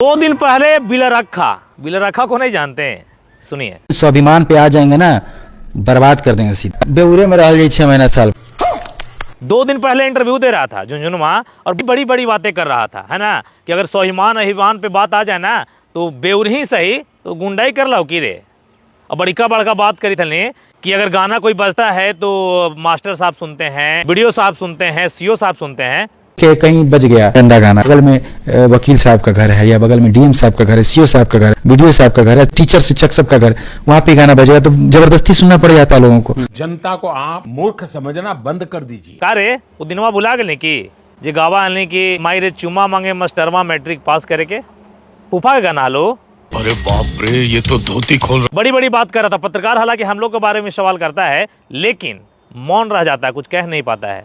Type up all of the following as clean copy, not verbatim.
2 दिन पहले बिलरखा को नहीं जानते हैं, सुनिए। स्वाभिमान पे आ जाएंगे ना, बर्बाद कर देंगे सीधा। बेउरे में रह 6 महीना साल। 2 दिन पहले इंटरव्यू दे रहा था झुंझुनवा और बड़ी बड़ी बातें कर रहा था, है ना, कि अगर स्वाभिमान अभिमान पे बात आ जाए ना तो बेउर ही सही तो गुंडाई कर लो की रे। और बड़का बात करी थी कि अगर गाना कोई बजता है तो मास्टर साहब सुनते हैं, वीडियो साहब सुनते हैं, सीओ साहब सुनते हैं कि कहीं बज गया गंदा गाना, बगल में वकील साहब का घर है या बगल में डीएम साहब का घर है, सीओ साहब का घर, वीडियो साहब का घर है, टीचर शिक्षक सबका घर, वहां पे गाना बजेगा तो जबरदस्ती सुनना पड़ जाता है लोगों को। जनता को आप मूर्ख समझना बंद कर दीजिए। कारे वो दिनवा भुला गए कि जे गावा आने की माई रे चुमा मांगे मास्टरवा मैट्रिक पास करे के फूफा का गाना लो। अरे बाप रे, ये तो धोती खोल बड़ी बात कर रहा था पत्रकार, हालांकि हम लोग के बारे में सवाल करता है लेकिन मौन रह जाता है, कुछ कह नहीं पाता है।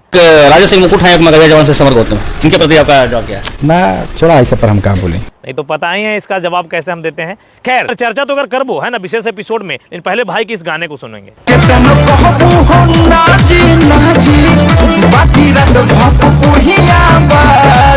राजा सिंह मुकुट हैं मगध जवान से समर गौतम, इनके प्रति आपका जवाब क्या है? ना छोड़ा ऐसा पर हम कहाँ बोले, नहीं तो पता ही है इसका जवाब कैसे हम देते हैं। खैर चर्चा तो अगर करबो है ना विशेष एपिसोड में, लेकिन पहले भाई की इस गाने को सुनेंगे।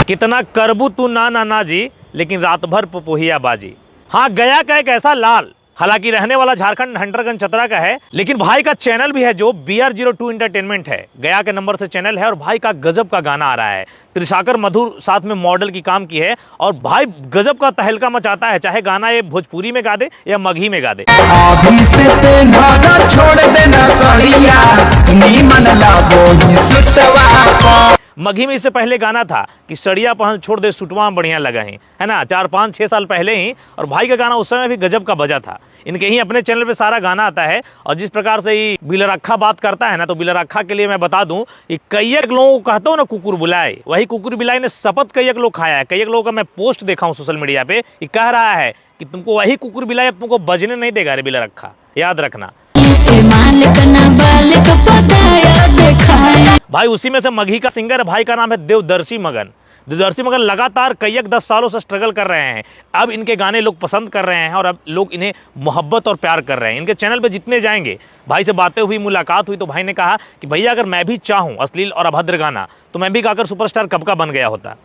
कितना करबू तू ना जी, लेकिन रात भर पुपुहिया बाजी। हाँ, गया का एक ऐसा लाल, हालांकि रहने वाला झारखंड हंटरगंज चतरा का है, लेकिन भाई का चैनल भी है जो BR02 एंटरटेनमेंट है, गया के नंबर से चैनल है और भाई का गजब का गाना आ रहा है। त्रिशाकर मधु साथ में मॉडल की काम की है और भाई गजब का तहलका मचाता है, चाहे गाना ये भोजपुरी में गा दे या मगही में गा दे। मगही में इससे पहले गाना था कि सड़िया पहन छोड़ दे सुटवा बढ़िया लगा है ना, 4-5-6 साल पहले ही, और भाई का गाना उस समय भी गजब का बजा था। इनके ही अपने चैनल पे सारा गाना आता है और जिस प्रकार से ये बिलरखा बात करता है ना, तो बिलरखा के लिए मैं बता दूं कि कई लोगों को कहता हूं ना कुकुर बुलाए, वही कुकुर बुलाए ने शपथ कई लोग खाया है। कई लोगों का मैं पोस्ट देखा हूं सोशल मीडिया पे, ये कह रहा है कि तुमको वही कुकुर बुलाए, तुमको बजने नहीं देगा रे बिलरखा, याद रखना। भाई उसी में से मगही का सिंगर भाई का नाम है देवदर्शी मगन। देवदर्शी मगन लगातार कई 10 सालों से स्ट्रगल कर रहे हैं। अब इनके गाने लोग पसंद कर रहे हैं और अब लोग इन्हें मोहब्बत और प्यार कर रहे हैं। इनके चैनल पे जितने जाएंगे, भाई से बातें हुई, मुलाकात हुई, तो भाई ने कहा कि भैया अगर मैं भी चाहूं अश्लील और अभद्र गाना तो मैं भी गाकर सुपरस्टार कब का बन गया होता।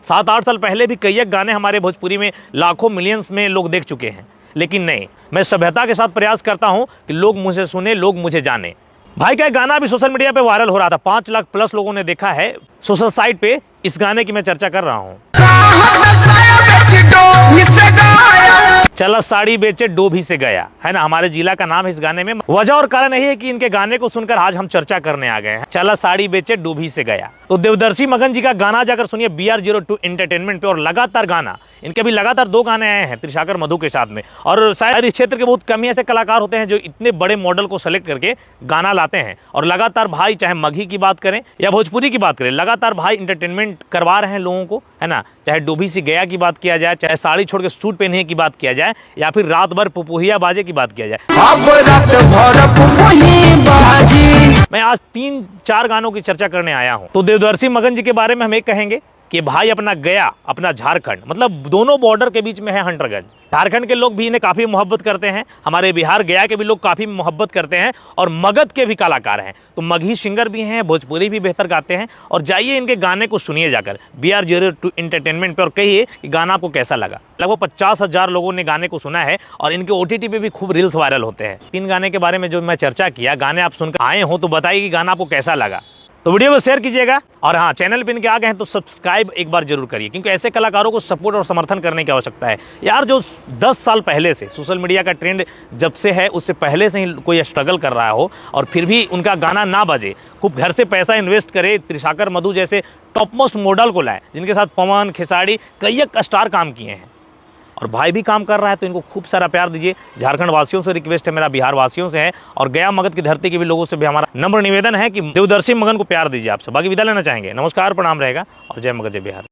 7-8 साल पहले भी कई गाने हमारे भोजपुरी में लाखों मिलियंस में लोग देख चुके हैं, लेकिन नहीं, मैं सभ्यता के साथ प्रयास करता हूं कि लोग मुझे सुने, लोग मुझे जाने। भाई का गाना भी सोशल मीडिया पे वायरल हो रहा था, 5 लाख प्लस लोगों ने देखा है सोशल साइट पे। इस गाने की मैं चर्चा कर रहा हूं। चला साड़ी बेचे डोभी से गया, है ना, हमारे जिला का नाम है इस गाने में। वजह और कारण यही है कि इनके गाने को सुनकर आज हम चर्चा करने आ गए हैं। चला साड़ी बेचे डोभी से गया, तो देवदर्शी मगन जी का गाना जाकर सुनिए BR02 एंटरटेनमेंट पे। और लगातार गाना, इनके अभी लगातार 2 गाने आए हैं त्रिशाकर मधु के साथ में, और शायद इस क्षेत्र के बहुत कम ही ऐसे कलाकार होते हैं जो इतने बड़े मॉडल को सेलेक्ट करके गाना लाते हैं। और लगातार भाई चाहे मगही की बात करें या भोजपुरी की बात करें, लगातार भाई एंटरटेनमेंट करवा रहे हैं लोगों को, है ना, चाहे डोभी से गया की बात किया जाए, चाहे साड़ी छोड़ के सूट पहनने की बात किया जाए, या फिर रात भर पुपुहिया बाजे की बात किया जाए। मैं आज 3-4 गानों की चर्चा करने आया हूं। तो देवदर्शी मगन जी के बारे में हम एक कहेंगे कि भाई अपना गया, अपना झारखंड, मतलब दोनों बॉर्डर के बीच में है हंटरगंज। झारखंड के लोग भी इन्हें काफी मोहब्बत करते हैं, हमारे बिहार गया के भी लोग काफी मोहब्बत करते हैं, और मगध के भी कलाकार हैं, तो मगही सिंगर भी हैं, भोजपुरी भी बेहतर गाते हैं। और जाइए इनके गाने को सुनिए जाकर BR02 एंटरटेनमेंट पे और कहिए कि गाना आपको कैसा लगा। लगभग 50,000 लोगों ने गाने को सुना है और इनके OTT पे भी खूब रील्स वायरल होते हैं। 3 गाने के बारे में जो मैं चर्चा किया, गाने आप सुनकर आए हो तो बताइए कि गाना आपको कैसा लगा। तो वीडियो को शेयर कीजिएगा, और हाँ, चैनल पे इनके आ गए हैं तो सब्सक्राइब एक बार जरूर करिए, क्योंकि ऐसे कलाकारों को सपोर्ट और समर्थन करने की आवश्यकता है यार। जो 10 साल पहले से सोशल मीडिया का ट्रेंड जब से है, उससे पहले से ही कोई स्ट्रगल कर रहा हो और फिर भी उनका गाना ना बजे, खूब घर से पैसा इन्वेस्ट करे, त्रिशाकर मधु जैसे टॉप मोस्ट मॉडल को लाए, जिनके साथ पवन खेसारी कई स्टार काम किए हैं, और भाई भी काम कर रहा है, तो इनको खूब सारा प्यार दीजिए। झारखंड वासियों से रिक्वेस्ट है, मेरा बिहार वासियों से है, और गया मगध की धरती के भी लोगों से भी हमारा नम्र निवेदन है कि देवदर्शी मगन को प्यार दीजिए। आपसे बाकी विदा लेना चाहेंगे। नमस्कार, प्रणाम रहेगा, और जय मगध जय बिहार।